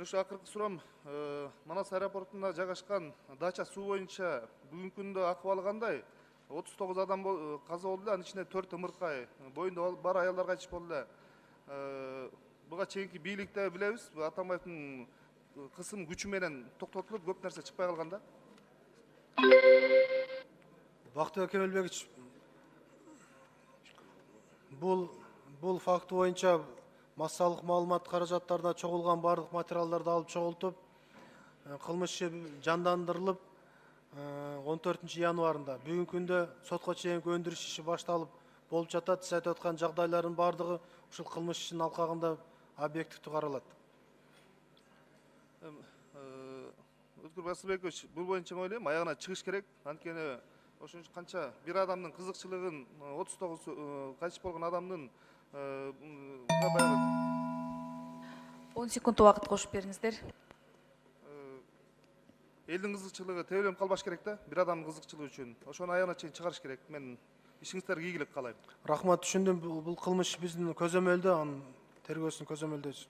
ушу акыркы суроом, Манас аэропортунда жайгашкан дача суу боюнча бүгүнкү күндө акыбалы кандай? 39 адам каза болду, анын ичинде 4 ымыркай, боюнда бар аялдар кайтыш болду эле. Буга чейинки бийликте билебиз, Атамбаевдин кысым күчү менен токтотулуп, көп нерсе чыкпай калган да. Бактыбек Кемелбекович, бул факты боюнча массалык маалымат каражаттарына чогулган бардык материалдарды алып чогултуп, кылмыш иши жандандырылып, 14 январында бүгүнкү күндө сотко чейинки өндүрүш иши башталып болуп жатат. Сиз айтып аткан жагдайлардын бардыгы ушул кылмыш ишинин алкагында объективдүү каралат. Өткүр Басылбекович, бул боюнча мен ойлойм, аягына чыгыш керек. Анткени ошон канча бир адамдын кызыкчылыгын 39 кайтыш болгон адамдын 10 секунд убакыт кошуп бериңиздер. Элдин кызыкчылыгы тебеленип калбаш керек да, бир адамдын кызыкчылыгы үчүн. Ошону аягына чейин чыгарыш керек. Мен ишиңиздерге ийгилик каалайм. Рахмат, түшүндүм. Бул кылмыш биздин көзөмөлдө, анын тергөөсүнүн көзөмөлдөсү.